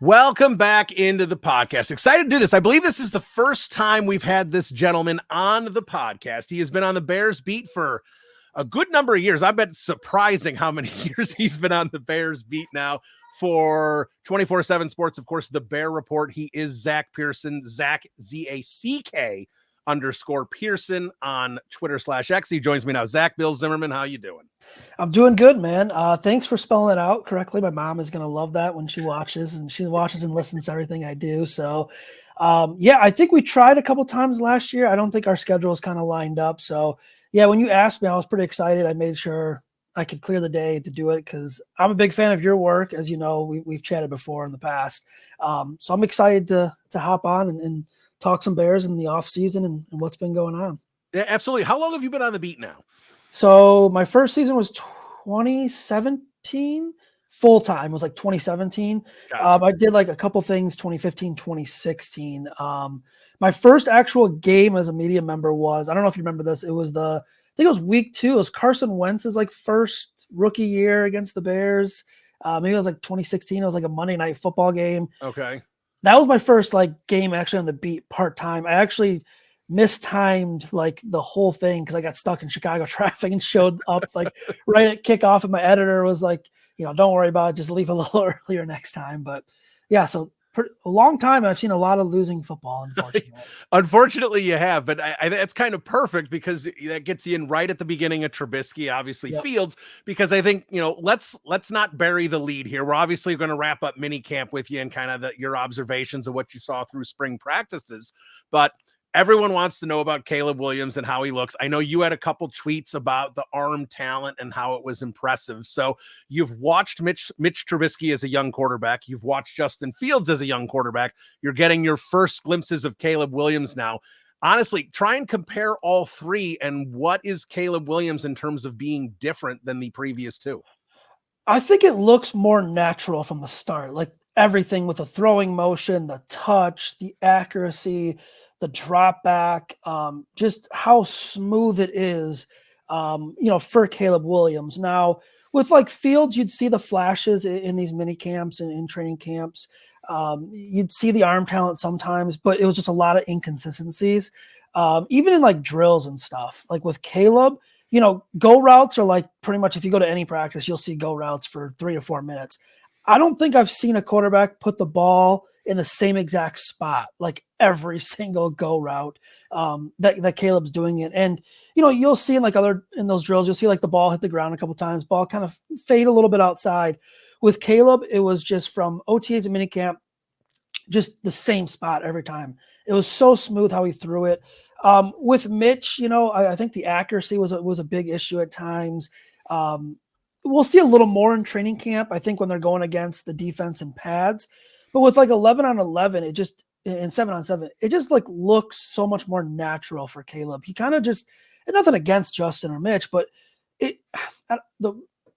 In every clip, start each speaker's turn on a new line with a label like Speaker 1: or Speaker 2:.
Speaker 1: Welcome back into the podcast. Excited to do this. I believe this is the first time we've had this gentleman on the podcast. He has been on the Bears beat for a good number of years. I bet it's surprising how many years he's been on the Bears beat now for 24/7 Sports. Of course, the Bear Report. He is Zack Pearson, Zack, ZACK _Pearson on Twitter/X. He joins me now. Zack, Bill Zimmerman, how you doing?
Speaker 2: I'm doing good, man. Thanks for spelling it out correctly. My mom is going to love that when she watches, and listens to everything I do. So, yeah, I think we tried a couple times last year. I don't think our schedule is kind of lined up. So, yeah, when you asked me, I was pretty excited. I made sure I could clear the day to do it because I'm a big fan of your work. As you know, we've chatted before in the past. So I'm excited to hop on and talk some Bears in the off season and what's been going on.
Speaker 1: Yeah, absolutely. How long have you been on the beat now?
Speaker 2: So my first season was 2017 full time. It was like 2017. I did like a couple things 2015, 2016. My first actual game as a media member was, I don't know if you remember this. It was I think it was week 2. It was Carson Wentz's like first rookie year against the Bears. Maybe it was like 2016. It was like a Monday Night Football game.
Speaker 1: Okay.
Speaker 2: That was my first like game actually on the beat part-time. I actually mistimed like the whole thing because I got stuck in Chicago traffic and showed up like right at kickoff, and my editor was like, don't worry about it, just leave a little earlier next time. But yeah, so a long time. I've seen a lot of losing football, unfortunately.
Speaker 1: Unfortunately, you have, but that's kind of perfect because that gets you in right at the beginning of Trubisky, obviously Fields, because I think, let's not bury the lead here. We're obviously going to wrap up minicamp with you and kind of your observations of what you saw through spring practices, but everyone wants to know about Caleb Williams and how he looks. I know you had a couple tweets about the arm talent and how it was impressive. So you've watched Mitch Trubisky as a young quarterback. You've watched Justin Fields as a young quarterback. You're getting your first glimpses of Caleb Williams now. Honestly, try and compare all three, and what is Caleb Williams in terms of being different than the previous two?
Speaker 2: I think it looks more natural from the start, like everything with the throwing motion, the touch, the accuracy, the drop back, just how smooth it is, for Caleb Williams. Now, with like Fields, you'd see the flashes in these mini camps and in training camps. You'd see the arm talent sometimes, but it was just a lot of inconsistencies, even in like drills and stuff. Like with Caleb, go routes are like pretty much, if you go to any practice, you'll see go routes for 3 to 4 minutes. I don't think I've seen a quarterback put the ball in the same exact spot, like every single go route that Caleb's doing it. And, you'll see in those drills, you'll see like the ball hit the ground a couple times, ball kind of fade a little bit outside. With Caleb, it was just from OTAs and minicamp, just the same spot every time. It was so smooth how he threw it. With Mitch, I think the accuracy was a big issue at times. We'll see a little more in training camp, I think, when they're going against the defense and pads. But with like 11 on 11, and 7 on 7, it just like looks so much more natural for Caleb. He kind of just, and nothing against Justin or Mitch, but the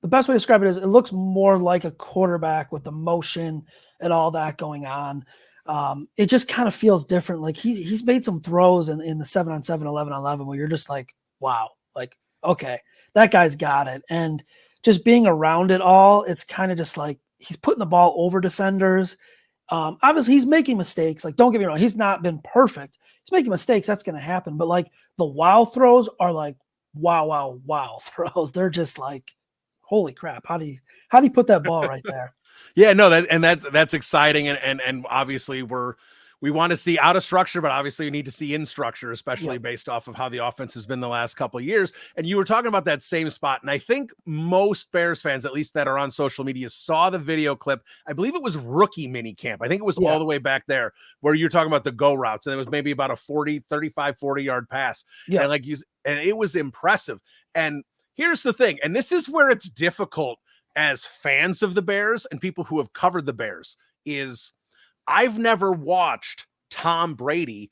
Speaker 2: best way to describe it is it looks more like a quarterback with the motion and all that going on. It just kind of feels different. Like he's made some throws in the 7 on 7, 11 on 11 where you're just like, wow, like, okay, that guy's got it. And just being around it all, it's kind of just like he's putting the ball over defenders. Obviously, he's making mistakes. Like, don't get me wrong, he's not been perfect. He's making mistakes. That's going to happen. But like the wow throws are like wow throws. They're just like, holy crap! How do you put that ball right there?
Speaker 1: Yeah, no, that's exciting, and obviously we want to see out of structure, but obviously we need to see in structure, especially based off of how the offense has been the last couple of years. And you were talking about that same spot, and I think most Bears fans, at least that are on social media, saw the video clip. I believe it was rookie mini camp. I think it was all the way back there where you're talking about the go routes, and it was maybe about a 40 yard pass. Yeah. And it was impressive. And here's the thing, and this is where it's difficult as fans of the Bears and people who have covered the Bears, is I've never watched Tom Brady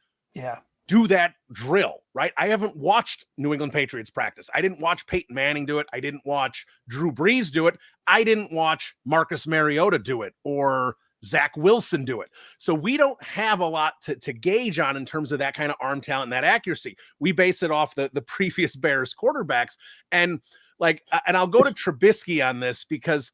Speaker 1: do that drill, right? I haven't watched New England Patriots practice. I didn't watch Peyton Manning do it. I didn't watch Drew Brees do it. I didn't watch Marcus Mariota do it or Zach Wilson do it. So we don't have a lot to gauge on in terms of that kind of arm talent and that accuracy. We base it off the previous Bears quarterbacks. And I'll go to Trubisky on this because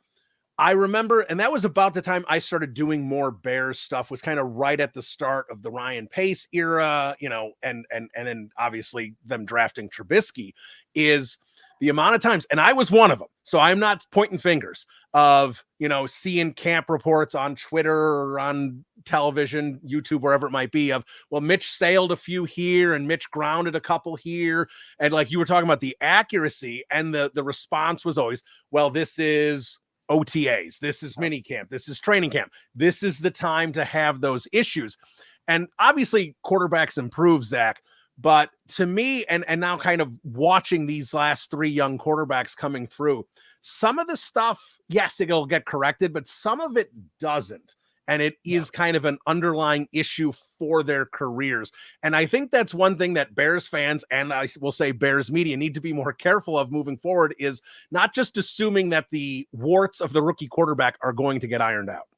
Speaker 1: I remember, and that was about the time I started doing more Bears stuff, was kind of right at the start of the Ryan Pace era, and then obviously them drafting Trubisky, is the amount of times, and I was one of them. So I'm not pointing fingers of, seeing camp reports on Twitter or on television, YouTube, wherever it might be, of, well, Mitch sailed a few here and Mitch grounded a couple here. And like you were talking about the accuracy, and the response was always, well, this is OTAs, this is minicamp, this is training camp, this is the time to have those issues. And obviously quarterbacks improve, Zach, but to me, and now kind of watching these last 3 young quarterbacks coming through, some of the stuff, yes, it'll get corrected, but some of it doesn't. And it is kind of an underlying issue for their careers. And I think that's one thing that Bears fans, and I will say Bears media, need to be more careful of moving forward, is not just assuming that the warts of the rookie quarterback are going to get ironed out.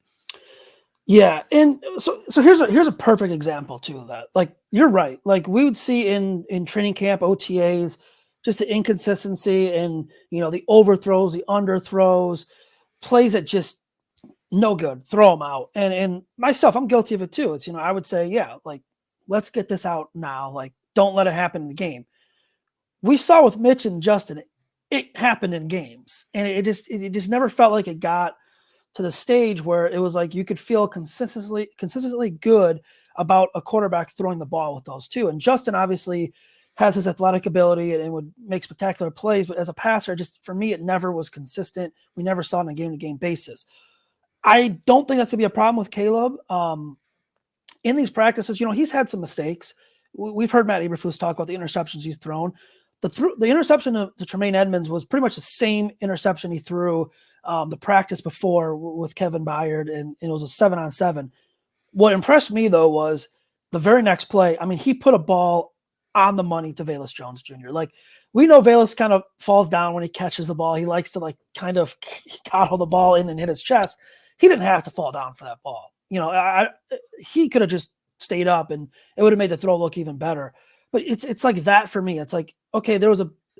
Speaker 2: Yeah. And so here's a perfect example too of that. Like, you're right. Like, we would see in training camp, OTAs, just the inconsistency and, the overthrows, the underthrows, plays that just no good, throw them out. And myself, I'm guilty of it too. It's, I would say, yeah, like, let's get this out now. Like, don't let it happen in the game. We saw with Mitch and Justin, it happened in games, and it just never felt like it got to the stage where it was like you could feel consistently good about a quarterback throwing the ball with those two. And Justin obviously has his athletic ability and would make spectacular plays, but as a passer, just for me, it never was consistent. We never saw it on a game-to-game basis. I don't think that's going to be a problem with Caleb. In these practices, he's had some mistakes. We've heard Matt Eberflus talk about the interceptions he's thrown. The interception to Tremaine Edmonds was pretty much the same interception he threw the practice before with Kevin Byard, and it was a 7-on-7. What impressed me, though, was the very next play. I mean, he put a ball on the money to Velus Jones Jr. Like, we know Velus kind of falls down when he catches the ball. He likes to kind of coddle the ball in and hit his chest. He didn't have to fall down for that ball. He could have just stayed up and it would have made the throw look even better. But it's like that for me. It's like, okay, it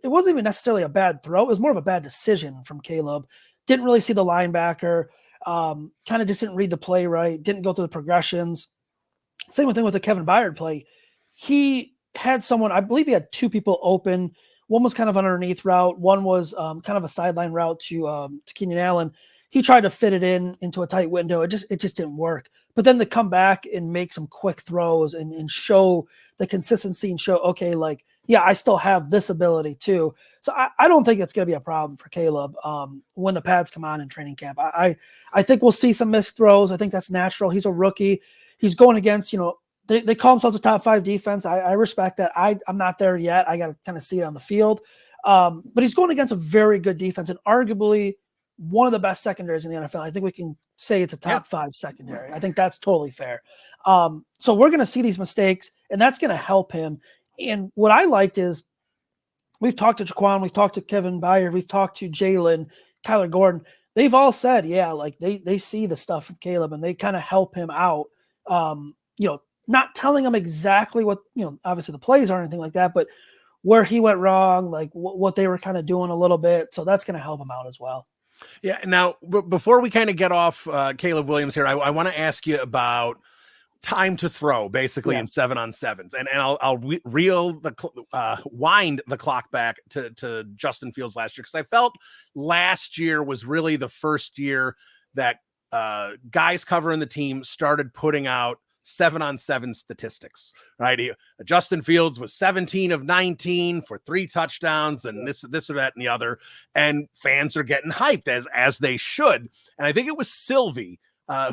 Speaker 2: wasn't even necessarily a bad throw. It was more of a bad decision from Caleb. Didn't really see the linebacker, kind of just didn't read the play right, didn't go through the progressions. Same thing with the Kevin Byard play. He had someone, I believe he had 2 people open. One was kind of an underneath route. One was kind of a sideline route to Keenan Allen. He tried to fit it into a tight window. It just didn't work. But then to come back and make some quick throws and show the consistency and show, okay, like, yeah, I still have this ability too. So I don't think it's going to be a problem for Caleb when the pads come on in training camp. I think we'll see some missed throws. I think that's natural. He's a rookie. He's going against, they call themselves a top 5 defense. I respect that. I'm not there yet. I got to kind of see it on the field. But he's going against a very good defense and arguably one of the best secondaries in the NFL. I think we can say it's a top 5 secondary. I think that's totally fair. So we're going to see these mistakes, and that's going to help him. And what I liked is we've talked to Jaquan, we've talked to Kevin Byard, we've talked to Jalen, Kyler Gordon. They've all said, yeah, like they see the stuff in Caleb and they kind of help him out. Not telling him exactly what, obviously the plays or anything like that, but where he went wrong, like what they were kind of doing a little bit. So that's going to help him out as well.
Speaker 1: Yeah. Now, before we kind of get off Caleb Williams here, I want to ask you about time to throw, basically in 7-on-7s, and I'll wind the clock back to Justin Fields last year, because I felt last year was really the first year that guys covering the team started putting out 7-on-7 statistics, right? Justin Fields was 17 of 19 for 3 touchdowns and this or that and the other, and fans are getting hyped as they should. And I think it was Sylvie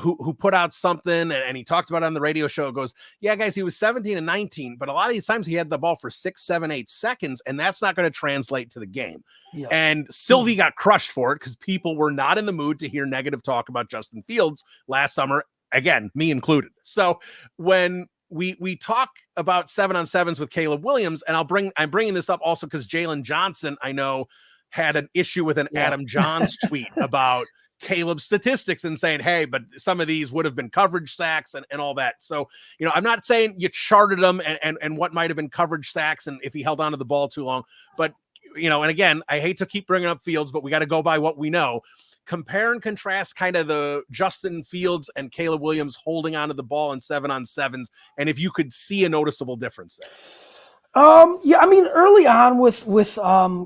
Speaker 1: who put out something, and he talked about it on the radio show. It goes, yeah, guys, he was 17 and 19, but a lot of these times he had the ball for 6, 7, 8 seconds, and that's not going to translate to the game. Yeah. And Sylvie got crushed for it because people were not in the mood to hear negative talk about Justin Fields last summer. Again, me included. So when we talk about 7-on-7s with Caleb Williams, and I'm bringing this up also because Jalen Johnson, I know, had an issue with an Adam Johns tweet about Caleb's statistics and saying, hey, but some of these would have been coverage sacks and all that. So, I'm not saying you charted them and what might have been coverage sacks and if he held onto the ball too long, but, and again, I hate to keep bringing up Fields, but we got to go by what we know. compare and contrast kind of the Justin Fields and Caleb Williams holding onto the ball in 7-on-7s, and if you could see a noticeable difference there.
Speaker 2: Yeah, I mean, early on with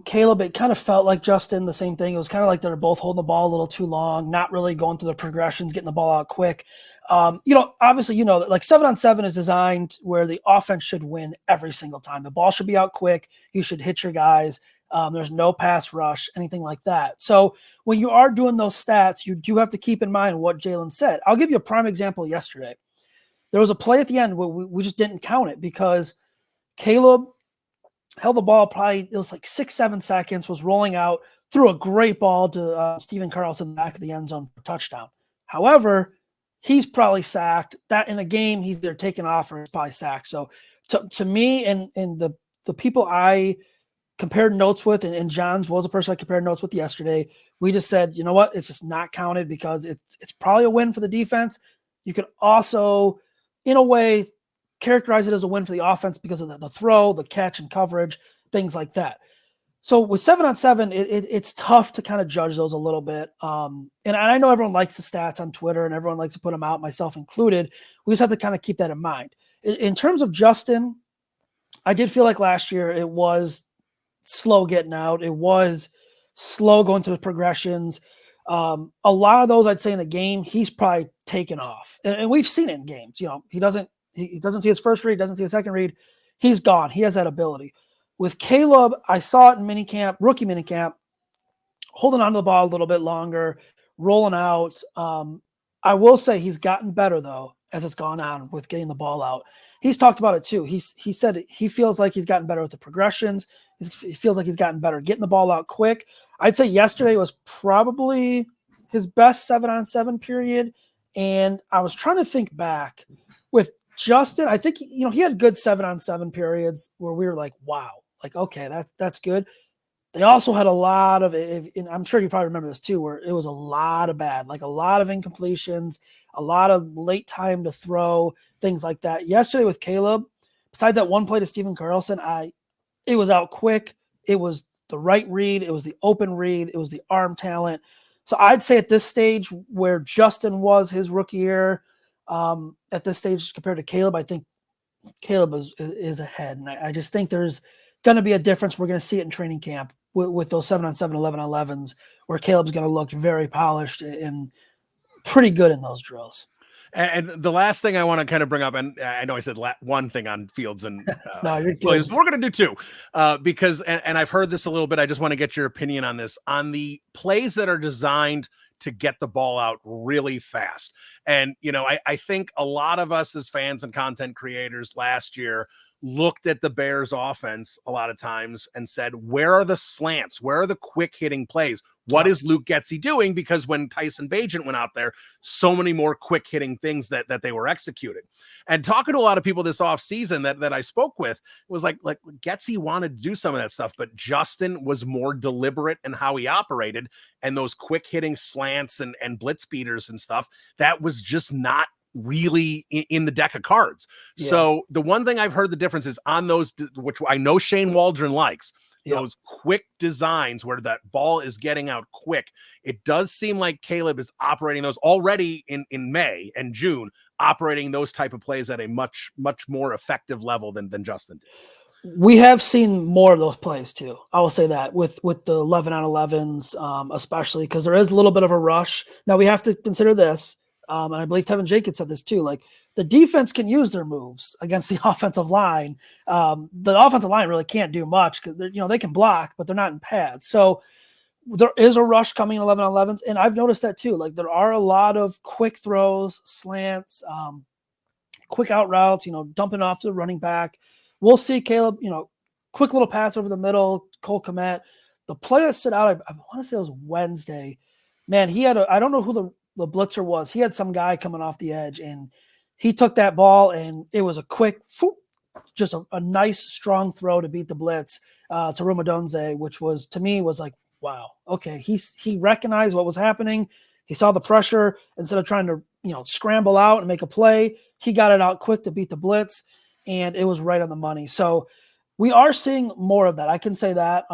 Speaker 2: Caleb, it kind of felt like Justin, the same thing. It was kind of like they were both holding the ball a little too long, not really going through the progressions, getting the ball out quick. Obviously, that like 7-on-7 is designed where the offense should win every single time. The ball should be out quick. You should hit your guys. There's no pass rush, anything like that. So when you are doing those stats, you do have to keep in mind what Jalen said. I'll give you a prime example yesterday. There was a play at the end where we just didn't count it because Caleb held the ball it was like 6-7 seconds, was rolling out, threw a great ball to Stephen Carlson in the back of the end zone for a touchdown. However, he's probably sacked. That in a game, he's either taken off or he's probably sacked. So to me and the people I compared notes with, and Johns was a person I compared notes with yesterday, we just said, you know what, it's just not counted because it's probably a win for the defense. You could also, in a way, characterize it as a win for the offense because of the throw, the catch and coverage, things like that. So with 7-on-7, it's tough to kind of judge those a little bit. And I know everyone likes the stats on Twitter and everyone likes to put them out, myself included. We just have to kind of keep that in mind. In terms of Justin, I did feel like last year it was slow getting out. It was slow going through the progressions. A lot of those I'd say in a game, he's probably taken off. And we've seen it in games. He doesn't see his first read, doesn't see a second read. He's gone. He has that ability. With Caleb, I saw it in minicamp, rookie minicamp, holding onto the ball a little bit longer, rolling out. I will say he's gotten better, though, as it's gone on with getting the ball out. He's talked about it, too. He said he feels like he's gotten better with the progressions. He feels like he's gotten better getting the ball out quick. I'd say yesterday was probably his best 7-on-7 period, and I was trying to think back. With Justin, I think he had good 7-on-7 periods where we were like, wow, like, okay, that's good. They also had a lot of, and I'm sure you probably remember this too, where it was a lot of bad, like a lot of incompletions, a lot of late time to throw, things like that. Yesterday with Caleb, besides that one play to Stephen Carlson, it was out quick. It was the right read. It was the open read. It was the arm talent. So I'd say at this stage where Justin was his rookie year, at this stage compared to Caleb, I think Caleb is ahead. And I just think there's going to be a difference. We're going to see it in training camp with those 7-on-7, 11-on-11s, where Caleb's going to look very polished and pretty good in those drills.
Speaker 1: And the last thing I want to kind of bring up, and I know I said one thing on Fields and
Speaker 2: no, you're
Speaker 1: Williams, but we're going to do two because, and I've heard this a little bit. I just want to get your opinion on this, on the plays that are designed to get the ball out really fast. And, I think a lot of us as fans and content creators last year looked at the Bears offense a lot of times and said, where are the slants? Where are the quick hitting plays? What is Luke Getsy doing? Because when Tyson Bagent went out there, so many more quick hitting things that they were executing. And talking to a lot of people this offseason that I spoke with, it was like Getsy wanted to do some of that stuff, but Justin was more deliberate in how he operated. And those quick hitting slants and blitz beaters and stuff, that was just not really in the deck of cards. Yeah. So the one thing I've heard the difference is on those, which I know Shane Waldron likes, those quick designs where that ball is getting out quick. It does seem like Caleb is operating those already in May and June, operating those type of plays at a much, much more effective level than Justin did.
Speaker 2: We have seen more of those plays too. I will say that with the 11-on-11s, especially because there is a little bit of a rush. Now we have to consider this. And I believe Tevin Jenkins said this too. Like the defense can use their moves against the offensive line. The offensive line really can't do much because they can block, but they're not in pads. So there is a rush coming in 11-on-11s, and I've noticed that too. Like there are a lot of quick throws, slants, quick out routes. Dumping off to the running back. We'll see Caleb. Quick little pass over the middle. Cole Kmet. The play that stood out, I want to say it was Wednesday. Man, he had I don't know who the blitzer was. He had some guy coming off the edge, and he took that ball, and it was a quick, just a nice, strong throw to beat the blitz to Rumadonze, which was, to me, was like, wow, okay. He recognized what was happening. He saw the pressure. Instead of trying to, scramble out and make a play, he got it out quick to beat the blitz, and it was right on the money. So we are seeing more of that. I can say that.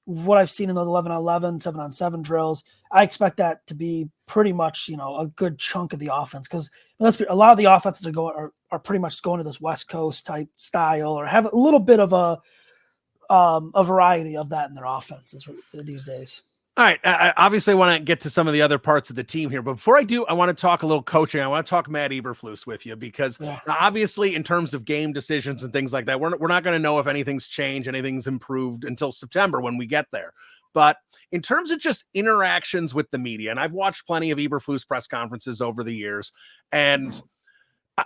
Speaker 2: what I've seen in those 11-on-11, 7-on-7 drills, I expect that to be pretty much, a good chunk of the offense. Because a lot of the offenses are pretty much going to this West Coast type style, or have a little bit of a variety of that in their offenses these days.
Speaker 1: All right. I obviously want to get to some of the other parts of the team here, but before I do, I want to talk a little coaching. I want to talk Matt Eberflus with you, because obviously in terms of game decisions and things like that, we're not going to know if anything's changed, anything's improved until September when we get there. But in terms of just interactions with the media, and I've watched plenty of Eberflus press conferences over the years, and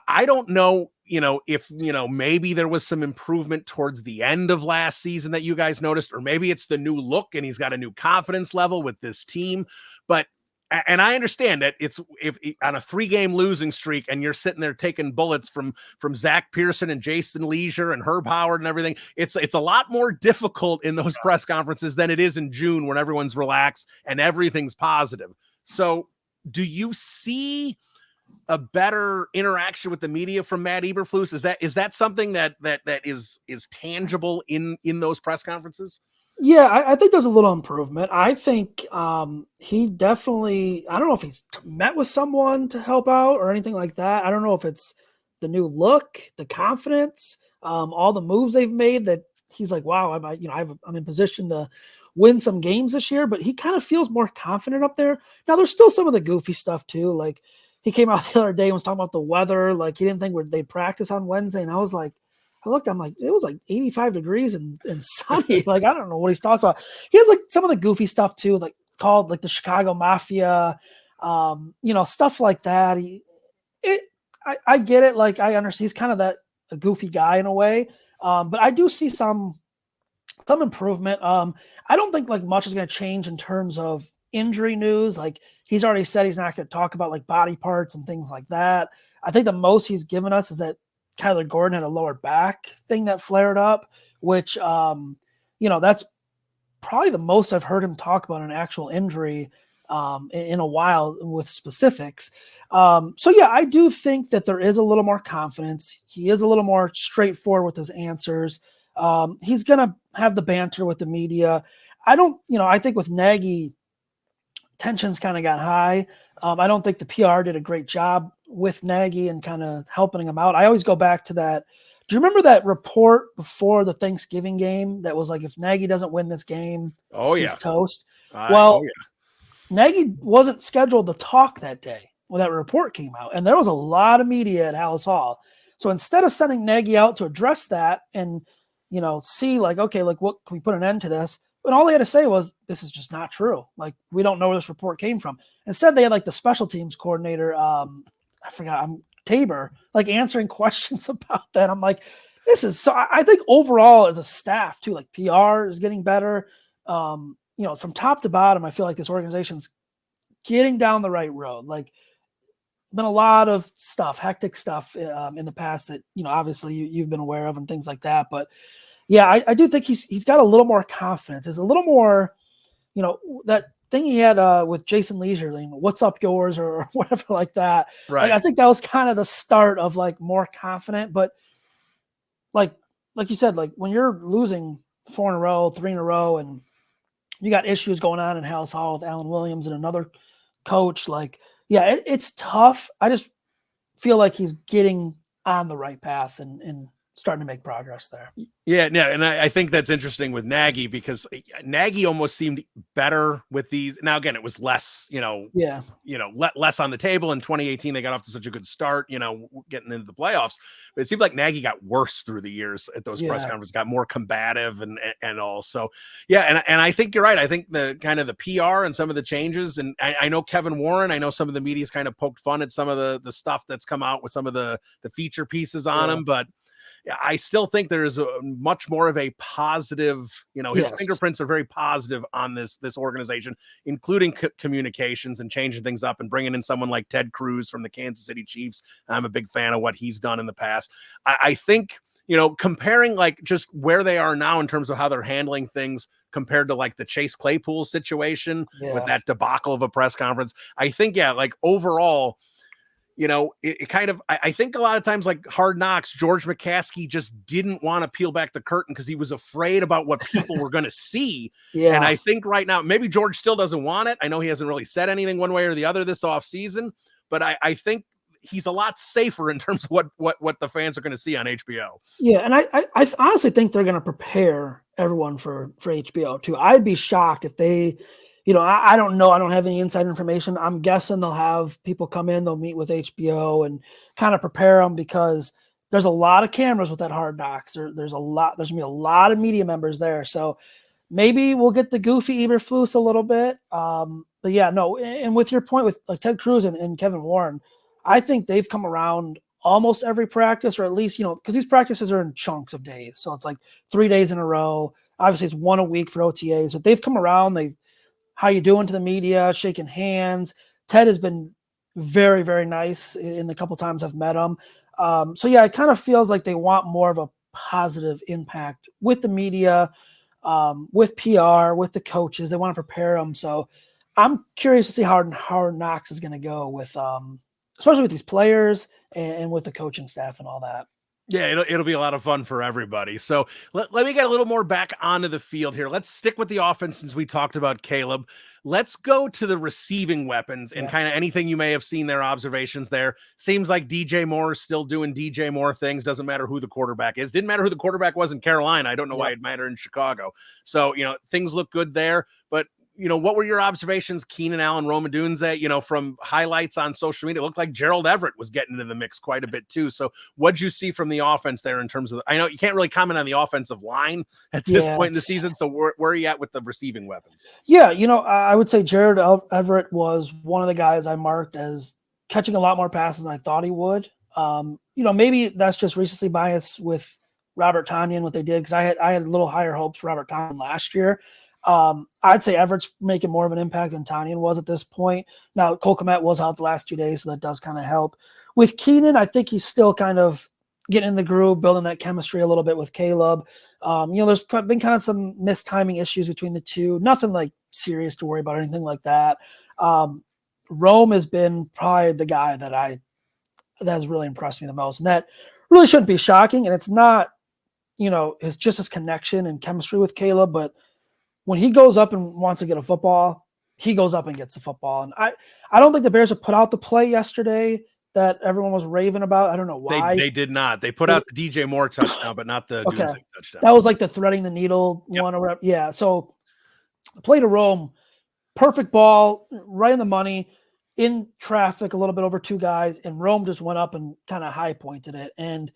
Speaker 1: I don't know, if, maybe there was some improvement towards the end of last season that you guys noticed, or maybe it's the new look and he's got a new confidence level with this team. And I understand that if on a 3-game losing streak and you're sitting there taking bullets from Zack Pearson and Jason Leisure and Herb Howard and everything, it's a lot more difficult in those press conferences than it is in June when everyone's relaxed and everything's positive. So do you see a better interaction with the media from Matt Eberflus? Is that something that is tangible in those press conferences?
Speaker 2: Yeah, I think there's a little improvement. I think he definitely, I don't know if he's met with someone to help out or anything like that. I don't know if it's the new look, the confidence, all the moves they've made that he's like, wow, I'm in position to win some games this year, but he kind of feels more confident up there. Now, there's still some of the goofy stuff too. Like, he came out the other day and was talking about the weather. Like, he didn't think they'd practice on Wednesday. And I was like, I'm like, it was like 85 degrees and sunny. Like, I don't know what he's talking about. He has like some of the goofy stuff too, like called like the Chicago Mafia, stuff like that. I get it. Like, I understand he's kind of a goofy guy in a way. But I do see some improvement. I don't think like much is going to change in terms of injury news. Like, he's already said he's not going to talk about like body parts and things like that. I think the most he's given us is that Kyler Gordon had a lower back thing that flared up, which, that's probably the most I've heard him talk about an actual injury in a while with specifics. So yeah, I do think that there is a little more confidence. He is a little more straightforward with his answers. He's going to have the banter with the media. I think with Nagy, tensions kind of got high. I don't think the PR did a great job with Nagy and kind of helping him out. I always go back to that. Do you remember that report before the Thanksgiving game that was like, if Nagy doesn't win this game, he's toast? Nagy wasn't scheduled to talk that day when that report came out, and there was a lot of media at Hallis Hall. So instead of sending Nagy out to address that and, see like, okay, like what can we put an end to this? And all they had to say was, this is just not true. Like, we don't know where this report came from. Instead, they had like the special teams coordinator, Tabor, like answering questions about that. I'm like, I think overall as a staff too, like PR is getting better. From top to bottom, I feel like this organization's getting down the right road. Like, been a lot of stuff, hectic stuff in the past that, obviously you've been aware of and things like that. But yeah, I do think he's got a little more confidence. There's a little more, that thing he had with Jason Leisure, what's up yours or whatever like that.
Speaker 1: Right.
Speaker 2: Like, I think that was kind of the start of like more confident. But like you said, like when you're losing 4 in a row, 3 in a row, and you got issues going on in Hallis Hall with Alan Williams and another coach, like, yeah, it's tough. I just feel like he's getting on the right path and starting to make progress there.
Speaker 1: Yeah, and I think that's interesting with Nagy, because Nagy almost seemed better with these. Now, again, it was less, less on the table. In 2018, they got off to such a good start, getting into the playoffs. But it seemed like Nagy got worse through the years at those press conferences, got more combative and all. So, yeah, and I think you're right. I think the kind of the PR and some of the changes, and I know Kevin Warren, I know some of the media's kind of poked fun at some of the stuff that's come out with some of the feature pieces on him, but I still think there's a much more of a positive, his fingerprints are very positive on this organization, including communications and changing things up and bringing in someone like Ted Cruz from the Kansas City Chiefs. I'm a big fan of what he's done in the past. I think, comparing like just where they are now in terms of how they're handling things compared to like the Chase Claypool situation with that debacle of a press conference, I think, like overall, it kind of, I think a lot of times, like Hard Knocks, George McCaskey just didn't want to peel back the curtain because he was afraid about what people were going to see.
Speaker 2: Yeah.
Speaker 1: And I think right now, maybe George still doesn't want it. I know he hasn't really said anything one way or the other this offseason, but I think he's a lot safer in terms of what the fans are going to see on HBO.
Speaker 2: Yeah, and I honestly think they're going to prepare everyone for HBO too. I'd be shocked if they, I don't know. I don't have any inside information. I'm guessing they'll have people come in, they'll meet with HBO and kind of prepare them because there's a lot of cameras with that Hard Knocks. There's going to be a lot of media members there. So maybe we'll get the goofy Eberflus a little bit. But yeah, no. And with your point with like Ted Cruz and Kevin Warren, I think they've come around almost every practice, or at least, because these practices are in chunks of days. So it's like 3 days in a row. Obviously it's 1 a week for OTAs, but they've come around. How you doing to the media, shaking hands. Ted has been very, very nice in the couple times I've met him. So yeah, it kind of feels like they want more of a positive impact with the media, with PR, with the coaches. They want to prepare them. So I'm curious to see how Hard Knocks is going to go with, especially with these players and with the coaching staff and all that.
Speaker 1: Yeah, it'll be a lot of fun for everybody. So let me get a little more back onto the field here. Let's stick with the offense since we talked about Caleb. Let's go to the receiving weapons and kind of anything you may have seen their observations there. Seems like DJ Moore is still doing DJ Moore things. Doesn't matter who the quarterback is. Didn't matter who the quarterback was in Carolina. I don't know why it mattered in Chicago. So, things look good there. But what were your observations, Keenan Allen, Rome Odunze, from highlights on social media? It looked like Gerald Everett was getting into the mix quite a bit too. So what'd you see from the offense there in terms of, I know you can't really comment on the offensive line at this point in the season. So where are you at with the receiving weapons?
Speaker 2: Yeah. I would say Gerald Everett was one of the guys I marked as catching a lot more passes than I thought he would. Maybe that's just recency bias with Robert Tonyan, what they did. Cause I had a little higher hopes for Robert Tonyan last year. I'd say Everett's making more of an impact than Tonyan was at this point. Now, Cole Kmet was out the last 2 days, so that does kind of help. With Keenan, I think he's still kind of getting in the groove, building that chemistry a little bit with Caleb. There's been kind of some mistiming issues between the two. Nothing like serious to worry about or anything like that. Rome has been probably the guy that has really impressed me the most. And that really shouldn't be shocking. And it's not, it's just his connection and chemistry with Caleb, but when he goes up and wants to get a football, he goes up and gets the football. And I don't think the Bears have put out the play yesterday that everyone was raving about. I don't know why.
Speaker 1: They did not. They put out the DJ Moore touchdown, but not the Odunze touchdown.
Speaker 2: That was like the threading the needle one or whatever. Yeah. So the play to Rome, perfect ball, right in the money, in traffic, a little bit over 2 guys, and Rome just went up and kind of high pointed it. And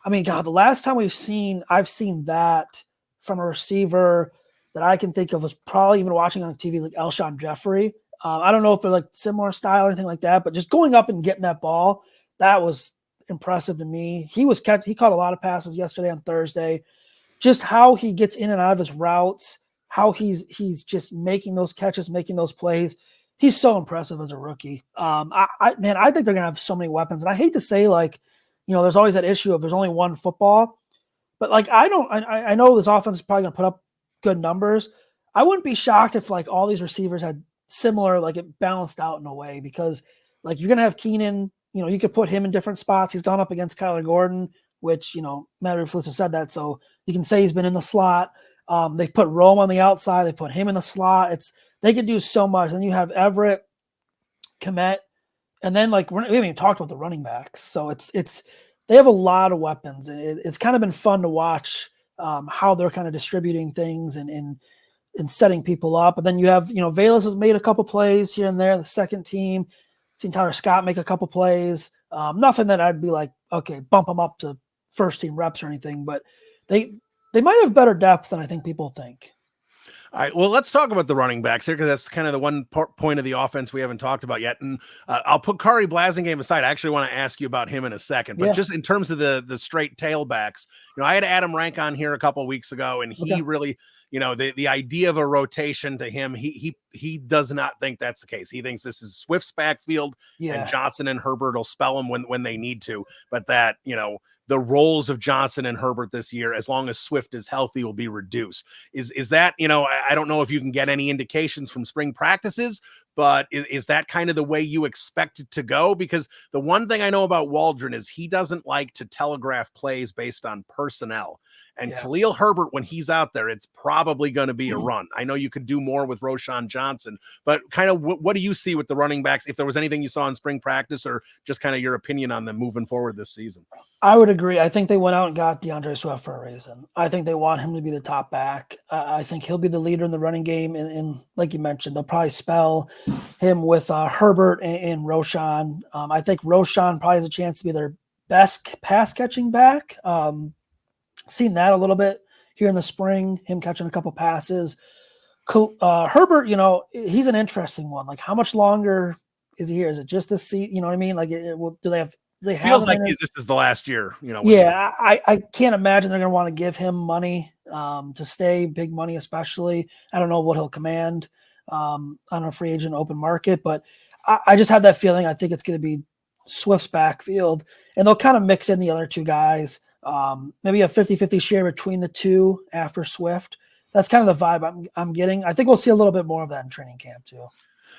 Speaker 2: I mean, God, the last time I've seen that from a receiver that I can think of was probably even watching on TV, like Alshon Jeffrey. I don't know if they're like similar style or anything like that, but just going up and getting that ball, that was impressive to me. He caught a lot of passes yesterday on Thursday. Just how he gets in and out of his routes, how he's just making those catches, making those plays. He's so impressive as a rookie. I think they're gonna have so many weapons. And I hate to say, there's always that issue of there's only one football, but I know this offense is probably gonna put up good numbers. I wouldn't be shocked if all these receivers had similar, it balanced out in a way, because you're going to have Keenan, you could put him in different spots. He's gone up against Kyler Gordon, which, Matt Eberflus has said that. So you can say he's been in the slot. They've put Rome on the outside. They put him in the slot. They could do so much. Then you have Everett, Kmet, and then we haven't even talked about the running backs. So they have a lot of weapons, and it's kind of been fun to watch how they're kind of distributing things and setting people up. And then you have, Velus has made a couple plays here and there. The second team, seen Tyler Scott make a couple plays. Nothing that I'd be like, okay, bump them up to first team reps or anything, but they might have better depth than I think people think.
Speaker 1: All right, well, let's talk about the running backs here, because that's kind of the one point of the offense we haven't talked about yet. And I'll put Kari Blasingame aside. I actually want to ask you about him in a second. But just in terms of the straight tailbacks, I had Adam Rank on here a couple of weeks ago, and he really, the idea of a rotation to him, he does not think that's the case. He thinks this is Swift's backfield, and Johnson and Herbert will spell them when they need to. But that, the roles of Johnson and Herbert this year, as long as Swift is healthy, will be reduced. Is that, I don't know if you can get any indications from spring practices, but is that kind of the way you expect it to go? Because the one thing I know about Waldron is he doesn't like to telegraph plays based on personnel. And Khalil Herbert, when he's out there, it's probably going to be a run. I know you could do more with Roschon Johnson, but kind of what do you see with the running backs? If there was anything you saw in spring practice, or just kind of your opinion on them moving forward this season?
Speaker 2: I would agree. I think they went out and got DeAndre Swift for a reason. I think they want him to be the top back. I think he'll be the leader in the running game. And like you mentioned, they'll probably spell him with Herbert and Roschon. I think Roschon probably has a chance to be their best pass catching back. Seen that a little bit here in the spring, him catching a couple passes. Herbert, he's an interesting one. Like, how much longer is he here? Is it just this season? You know what I mean? Like, do they have?
Speaker 1: Feels like this is the last year.
Speaker 2: Yeah, I can't imagine they're going to want to give him money to stay, big money especially. I don't know what he'll command on a free agent open market, but I just have that feeling. I think it's going to be Swift's backfield, and they'll kind of mix in the other two guys. Maybe a 50-50 share between the two after Swift. That's kind of the vibe I'm getting. I think we'll see a little bit more of that in training camp too.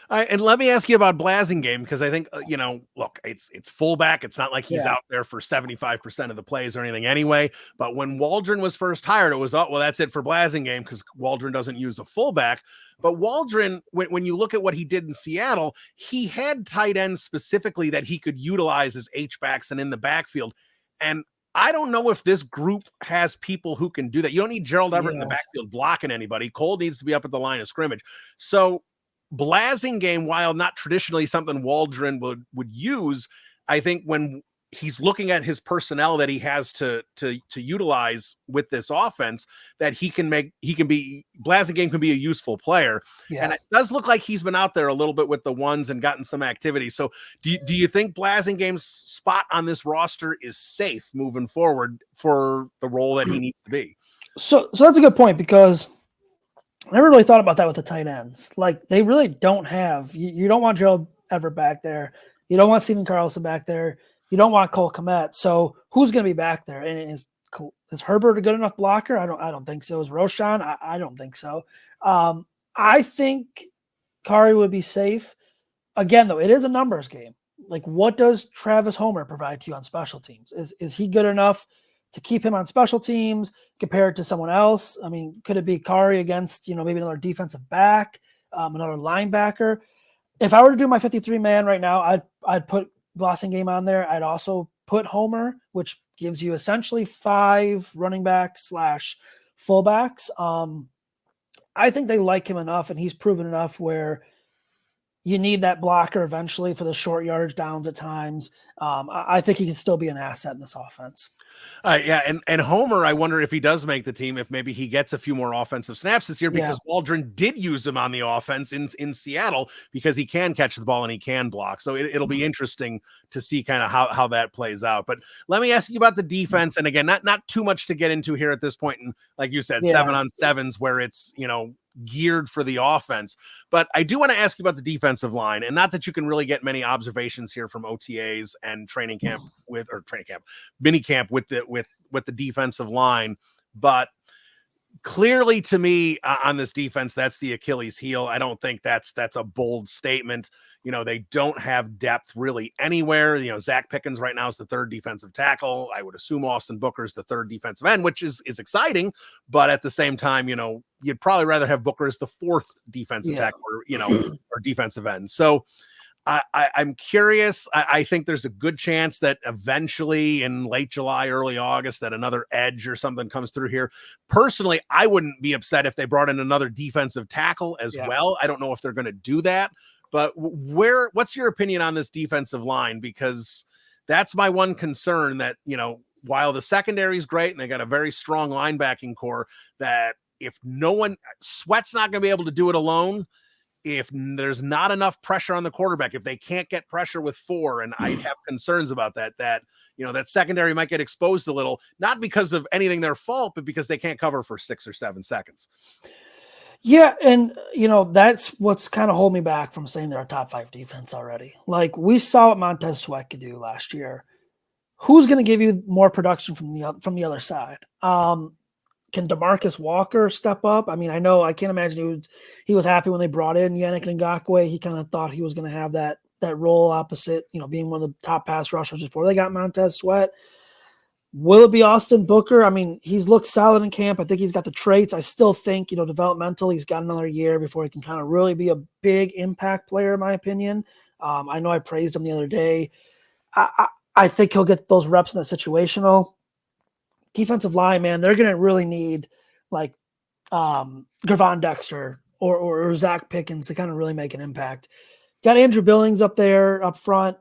Speaker 1: And let me ask you about Blasingame, because I think, look, it's fullback. It's not like he's out there for 75% of the plays or anything anyway. But when Waldron was first hired, it was, that's it for Blasingame, because Waldron doesn't use a fullback. But Waldron, when you look at what he did in Seattle, he had tight ends specifically that he could utilize as H-backs and in the backfield. And I don't know if this group has people who can do that. You don't need Gerald Everett in the backfield blocking anybody. Cole needs to be up at the line of scrimmage. So Blasingame, while not traditionally something Waldron would use, I think when he's looking at his personnel that he has to utilize with this offense, that Blasingame can be a useful player. Yes. And it does look like he's been out there a little bit with the ones and gotten some activity. So do you think Blasingame's spot on this roster is safe moving forward for the role that he needs to be?
Speaker 2: So that's a good point, because I never really thought about that with the tight ends. Like, they really don't have, you don't want Gerald Everett back there. You don't want Steven Carlson back there. You don't want Cole Kmet. So who's going to be back there? And is Herbert a good enough blocker? I don't think so. Is Roschon? I don't think so. I think Kari would be safe. Again, though, it is a numbers game. Like, what does Travis Homer provide to you on special teams? Is he good enough to keep him on special teams compared to someone else? I mean, could it be Kari against, maybe another defensive back, another linebacker? If I were to do my 53-man right now, I'd put Blasingame on there. I'd also put Homer, which gives you essentially 5 running backs / fullbacks. I think they like him enough, and he's proven enough where you need that blocker eventually for the short yardage downs at times. I think he can still be an asset in this offense.
Speaker 1: And Homer, I wonder if he does make the team, if maybe he gets a few more offensive snaps this year, because Waldron did use him on the offense in Seattle, because he can catch the ball and he can block. So it'll be interesting to see kind of how that plays out. But let me ask you about the defense. And again, not too much to get into here at this point. And like you said, 7-on-7s where it's, geared for the offense. But I do want to ask you about the defensive line, and not that you can really get many observations here from OTAs and minicamp with the defensive line. But clearly, to me, on this defense, that's the Achilles heel. I don't think that's a bold statement. They don't have depth really anywhere. Zach Pickens right now is the 3rd defensive tackle. I would assume Austin Booker's the 3rd defensive end, which is exciting. But at the same time, you'd probably rather have Booker as the 4th defensive tackle, or defensive end. So I'm curious. I think there's a good chance that eventually in late July, early August, that another edge or something comes through here. Personally, I wouldn't be upset if they brought in another defensive tackle as well. I don't know if they're going to do that, but what's your opinion on this defensive line? Because that's my one concern, that, while the secondary is great and they got a very strong linebacking core, that if Sweat's not going to be able to do it alone, if there's not enough pressure on the quarterback, if they can't get pressure with 4, and I have concerns about that secondary might get exposed a little, not because of anything their fault, but because they can't cover for 6 or 7 seconds.
Speaker 2: Yeah, and that's what's kind of holding me back from saying they're a top 5 defense already. Like, we saw what Montez Sweat could do last year. Who's going to give you more production from the other side? Can DeMarcus Walker step up? I mean, I can't imagine he was happy when they brought in Yannick Ngakoue. He kind of thought he was going to have that role opposite, being one of the top pass rushers before they got Montez Sweat. Will it be Austin Booker? I mean, he's looked solid in camp. I think he's got the traits. I still think, developmental, he's got another year before he can kind of really be a big impact player, in my opinion. I know I praised him the other day. I think he'll get those reps in the situational. Defensive line, man, they're going to really need like Gervon Dexter or Zach Pickens to kind of really make an impact. Got Andrew Billings up there up front.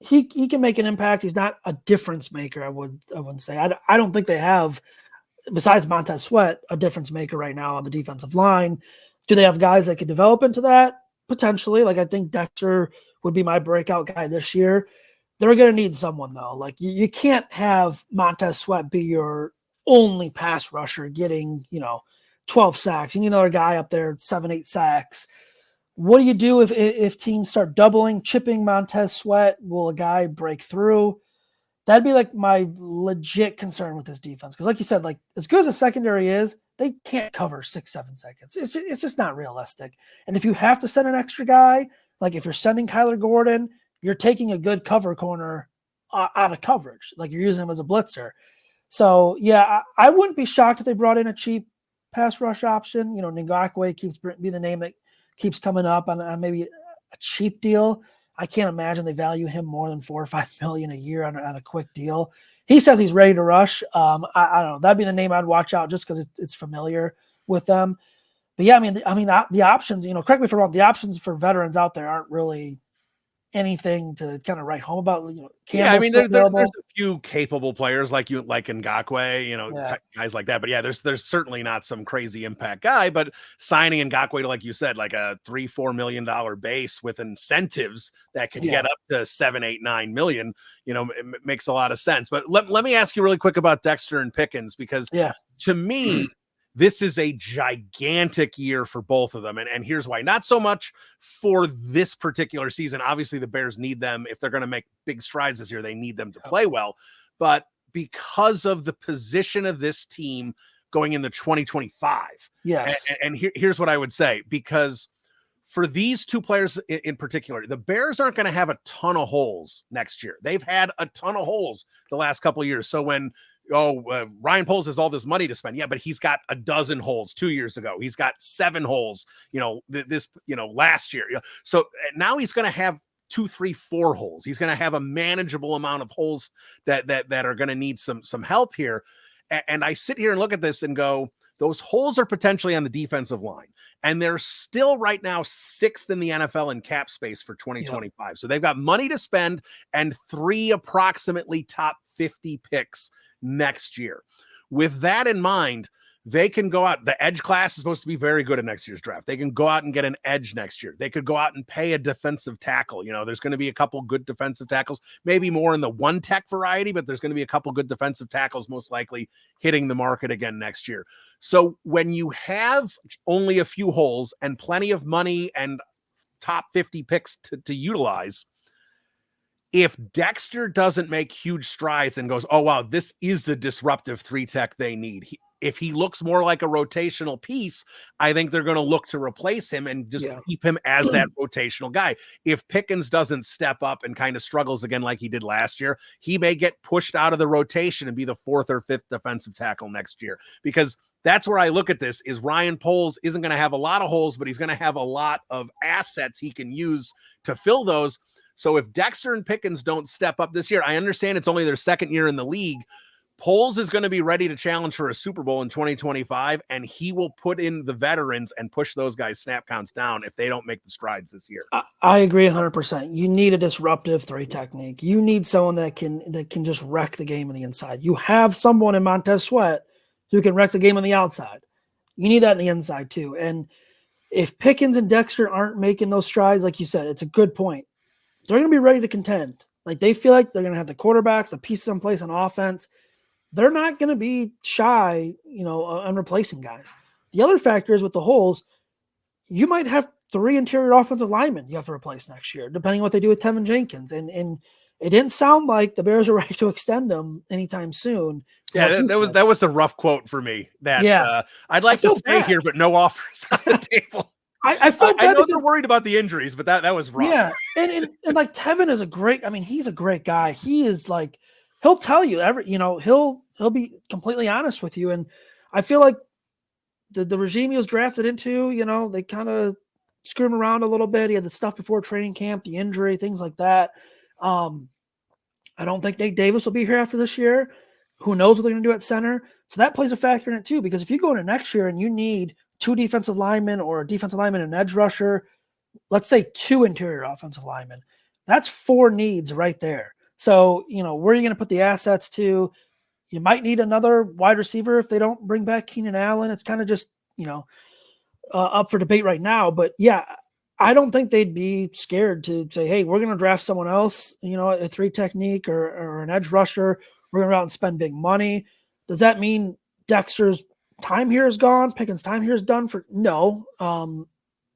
Speaker 2: He can make an impact. He's not a difference maker. I wouldn't say. I don't think they have, besides Montez Sweat, a difference maker right now on the defensive line. Do they have guys that could develop into that? Potentially. Like, I think Dexter would be my breakout guy this year. They're going to need someone, though. Like, you can't have Montez Sweat be your only pass rusher getting, 12 sacks. You need another guy up there, 7-8 sacks. What do you do if teams start doubling, chipping Montez Sweat? Will a guy break through? That'd be like my legit concern with this defense. Because like you said, like as good as the secondary is, they can't cover 6-7 seconds. It's just not realistic. And if you have to send an extra guy, like if you're sending Kyler Gordon, you're taking a good cover corner out of coverage. Like you're using him as a blitzer. So, yeah, I wouldn't be shocked if they brought in a cheap pass rush option. Ngakoue keeps being the name that keeps coming up on maybe a cheap deal. I can't imagine they value him more than $4 or $5 million a year on a quick deal. He says he's ready to rush. I don't know. That'd be the name I'd watch out just because it's familiar with them. But yeah, I mean the options. Correct me if I'm wrong. The options for veterans out there aren't really anything to kind of write home about.
Speaker 1: Yeah, I mean, there's a few capable players like Ngakoue, guys like that. But yeah, there's certainly not some crazy impact guy. But signing Ngakoue to, like you said, like a $3-4 million base with incentives that could get up to 7, 8, 9 million, it makes a lot of sense. But let me ask you really quick about Dexter and Pickens, because to me, this is a gigantic year for both of them. And here's why. Not so much for this particular season. Obviously, the Bears need them. If they're going to make big strides this year, they need them to play well. But because of the position of this team going into 2025.
Speaker 2: Yes.
Speaker 1: And here's what I would say. Because for these two players in particular, the Bears aren't going to have a ton of holes next year. They've had a ton of holes the last couple of years. So when Ryan Poles has all this money to spend. Yeah, but he's got a dozen holes 2 years ago. He's got 7 holes, last year. So now he's going to have 2, 3, 4 holes. He's going to have a manageable amount of holes that are going to need some help here. And I sit here and look at this and go, those holes are potentially on the defensive line. And they're still right now 6th in the NFL in cap space for 2025. Yep. So they've got money to spend and 3 approximately top 50 picks next year. With that in mind, they can go out. The edge class is supposed to be very good in next year's draft. They can go out and get an edge next year. They could go out and pay a defensive tackle. There's going to be a couple good defensive tackles, maybe more in the one tech variety, but there's going to be a couple good defensive tackles most likely hitting the market again next year. So when you have only a few holes and plenty of money and top 50 picks to utilize, if Dexter doesn't make huge strides and goes, oh, wow, this is the disruptive 3-tech they need. If he looks more like a rotational piece, I think they're going to look to replace him and just keep him as that rotational guy. If Pickens doesn't step up and kind of struggles again like he did last year, he may get pushed out of the rotation and be the 4th or 5th defensive tackle next year. Because that's where I look at this is Ryan Poles isn't going to have a lot of holes, but he's going to have a lot of assets he can use to fill those. So if Dexter and Pickens don't step up this year, I understand it's only their 2nd year in the league. Poles is going to be ready to challenge for a Super Bowl in 2025, and he will put in the veterans and push those guys' snap counts down if they don't make the strides this year.
Speaker 2: I agree 100%. You need a disruptive 3 technique. You need someone that can just wreck the game on the inside. You have someone in Montez Sweat who can wreck the game on the outside. You need that on the inside too. And if Pickens and Dexter aren't making those strides, like you said, it's a good point. They're going to be ready to contend. Like they feel like they're going to have the quarterback, the pieces in place on offense. They're not going to be shy, on replacing guys. The other factor is with the holes, you might have 3 interior offensive linemen you have to replace next year, depending on what they do with Tevin Jenkins. And it didn't sound like the Bears were ready to extend him anytime soon.
Speaker 1: Yeah, that was a rough quote for me. That I'd like to stay here, but no offers on the table.
Speaker 2: I felt bad.
Speaker 1: I know they're worried about the injuries, but that was rough.
Speaker 2: Yeah, and like Tevin is a great. I mean, he's a great guy. He is like, he'll tell you he'll be completely honest with you. And I feel like the regime he was drafted into, they kind of screw him around a little bit. He had the stuff before training camp, the injury, things like that. I don't think Nate Davis will be here after this year. Who knows what they're going to do at center? So that plays a factor in it too, because if you go into next year and you need 2 defensive linemen or a defensive lineman and an edge rusher, let's say 2 interior offensive linemen, that's 4 needs right there. So, where are you going to put the assets to? You might need another wide receiver if they don't bring back Keenan Allen. It's kind of just, up for debate right now. But yeah, I don't think they'd be scared to say, hey, we're going to draft someone else, a 3 technique or an edge rusher. We're going to go out and spend big money. Does that mean Dexter's time here is gone? Pickens' time here is done for? No.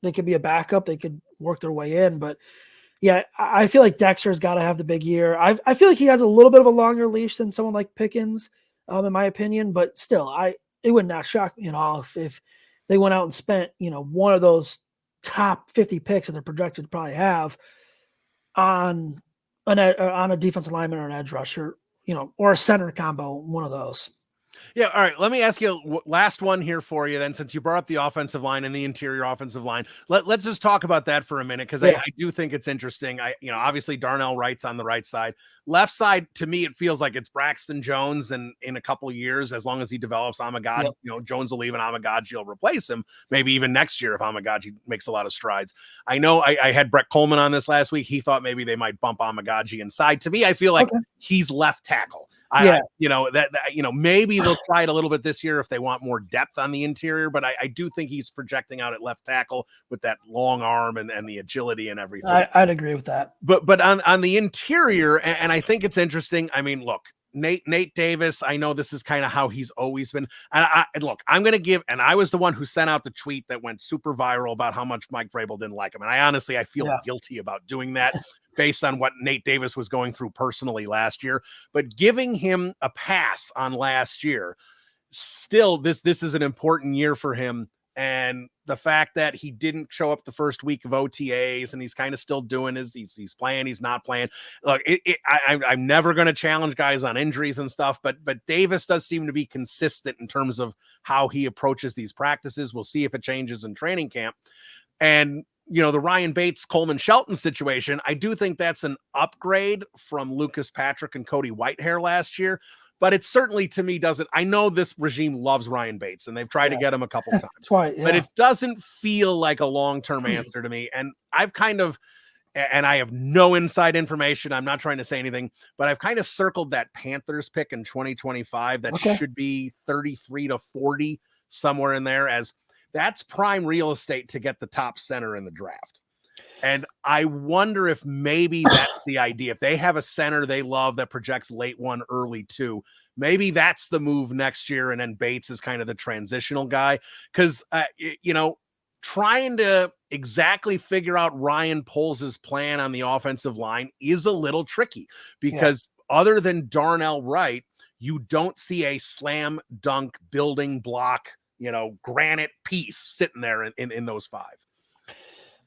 Speaker 2: They could be a backup. They could work their way in. But yeah, I feel like Dexter's got to have the big year. I feel like he has a little bit of a longer leash than someone like Pickens, in my opinion. But still, it would not shock me at all if they went out and spent, one of those top 50 picks that they're projected to probably have on a defensive lineman or an edge rusher, or a center combo, one of those.
Speaker 1: Yeah. All right. Let me ask you last one here for you then, since you brought up the offensive line and the interior offensive line. Let's just talk about that for a minute, because I do think it's interesting. Obviously Darnell Wright's on the right side. Left side, to me, it feels like it's Braxton Jones, and in a couple of years, as long as he develops Amagad, Jones will leave and Amagaji will replace him. Maybe even next year if Amagaji makes a lot of strides. I know I had Brett Coleman on this last week. He thought maybe they might bump Amagaji inside. To me, I feel like he's left tackle. Maybe they'll try it a little bit this year if they want more depth on the interior, but I do think he's projecting out at left tackle with that long arm and the agility and everything.
Speaker 2: I'd agree with that.
Speaker 1: But on the interior, and I think it's interesting. I mean, look, Nate Davis, I know this is kind of how he's always been. And look, I'm going to give, and I was the one who sent out the tweet that went super viral about how much Mike Vrabel didn't like him. And I feel guilty about doing that based on what Nate Davis was going through personally last year, but giving him a pass on last year, still this is an important year for him. And the fact that he didn't show up the first week of OTAs and he's kind of still doing he's playing, he's not playing. Look, I'm never going to challenge guys on injuries and stuff, but Davis does seem to be consistent in terms of how he approaches these practices. We'll see if it changes in training camp. And the Ryan Bates, Coleman Shelton situation, I do think that's an upgrade from Lucas Patrick and Cody Whitehair last year. But it certainly, to me, doesn't. I know this regime loves Ryan Bates, and they've tried to get him a couple times.
Speaker 2: That's right,
Speaker 1: but it doesn't feel like a long-term answer to me. And I've and I have no inside information. I'm not trying to say anything, but I've kind of circled that Panthers pick in 2025 that should be 33 to 40, somewhere in there, as that's prime real estate to get the top center in the draft. And I wonder if maybe that's the idea. If they have a center they love that projects late 1, early 2, maybe that's the move next year. And then Bates is kind of the transitional guy. Because, trying to exactly figure out Ryan Poles' plan on the offensive line is a little tricky, because other than Darnell Wright, you don't see a slam dunk building block, granite piece sitting there in those 5.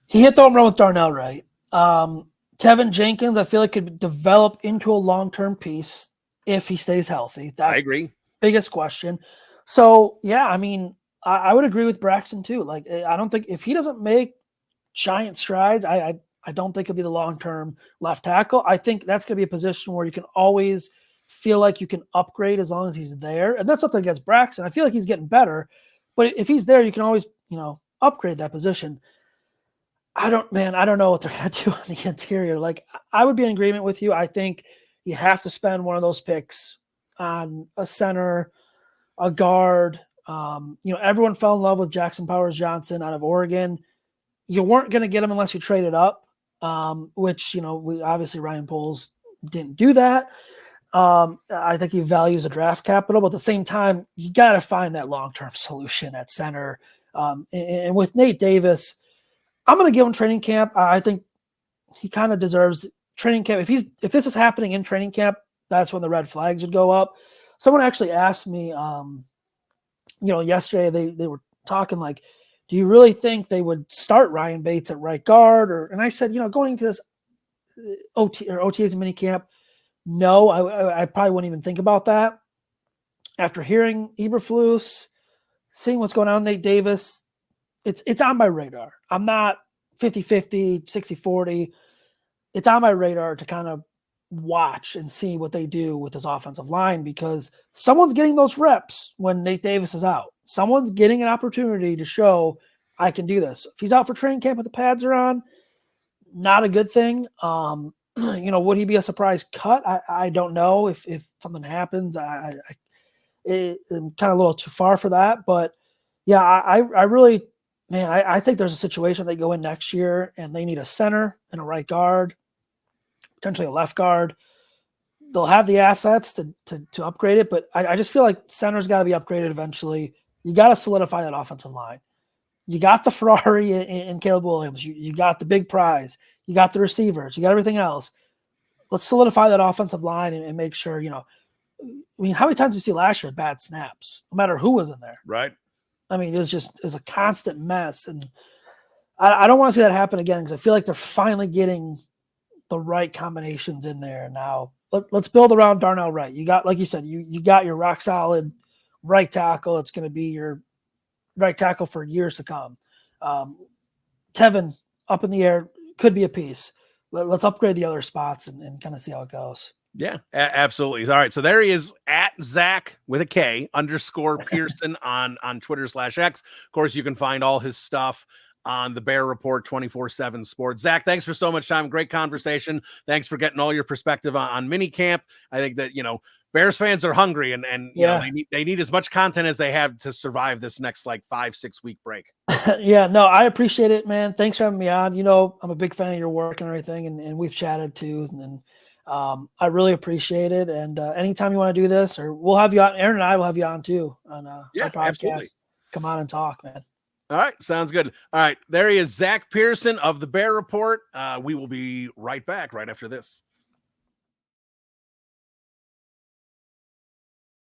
Speaker 2: He hit the home run with Darnell Wright. Tevin Jenkins, I feel like could develop into a long-term piece if he stays healthy. That's
Speaker 1: I agree.
Speaker 2: Biggest question. So yeah, I mean, I would agree with Braxton too. Like, I don't think if he doesn't make giant strides, I don't think he'll be the long-term left tackle. I think that's going to be a position where you can always feel like you can upgrade as long as he's there. And that's nothing against Braxton. I feel like he's getting better, but if he's there, you can always, upgrade that position. I don't know what they're going to do on the interior. Like, I would be in agreement with you. I think you have to spend one of those picks on a center, a guard. Everyone fell in love with Jackson Powers Johnson out of Oregon. You weren't going to get him unless you traded up, which, obviously Ryan Poles didn't do that. I think he values a draft capital, but at the same time, you got to find that long-term solution at center. And with Nate Davis, I'm going to give him training camp. I think he kind of deserves training camp, if this is happening in training camp, that's when the red flags would go up. Someone actually asked me, yesterday they were talking like, do you really think they would start Ryan Bates at right guard? And I said, going into this OTAs and minicamp, no, I probably wouldn't even think about that. After hearing Eberflus, seeing what's going on, Nate Davis, it's on my radar. I'm not 50-50, 60-40. It's on my radar to kind of watch and see what they do with this offensive line, because someone's getting those reps when Nate Davis is out. Someone's getting an opportunity to show I can do this. If he's out for training camp and the pads are on, not a good thing. Would he be a surprise cut? I don't know if something happens. I'm kind of a little too far for that, but yeah, I really, man, I think there's a situation they go in next year and they need a center and a right guard, potentially a left guard. They'll have the assets to upgrade it, but I just feel like center's got to be upgraded eventually. You got to solidify that offensive line. You got the Ferrari in Caleb Williams. You got the big prize. You got the receivers. You got everything else. Let's solidify that offensive line and make sure, how many times did we see last year bad snaps, no matter who was in there?
Speaker 1: Right.
Speaker 2: I mean, it was a constant mess. And I don't want to see that happen again, because I feel like they're finally getting the right combinations in there now. Let's build around Darnell Wright. You got, like you said, you got your rock solid right tackle. It's going to be your right tackle for years to come. Tevin up in the air could be a piece. Let's upgrade the other spots and kind of see how it goes.
Speaker 1: Yeah, absolutely. All right. So there he is, at Zack with a K _ Pearson on Twitter/X. Of course, you can find all his stuff on the Bear Report 24/7 Sports. Zack, thanks for so much time. Great conversation. Thanks for getting all your perspective on minicamp. I think that, Bears fans are hungry and they need as much content as they have to survive this next 5-6 week break.
Speaker 2: Yeah, no, I appreciate it, man. Thanks for having me on. I'm a big fan of your work and everything, and we've chatted too. And I really appreciate it. And anytime you want to do this, or we'll have you on, Aaron and I will have you on too on our podcast. Absolutely. Come on and talk, man.
Speaker 1: All right. Sounds good. All right. There he is, Zack Pearson of the Bear Report. We will be right back right after this.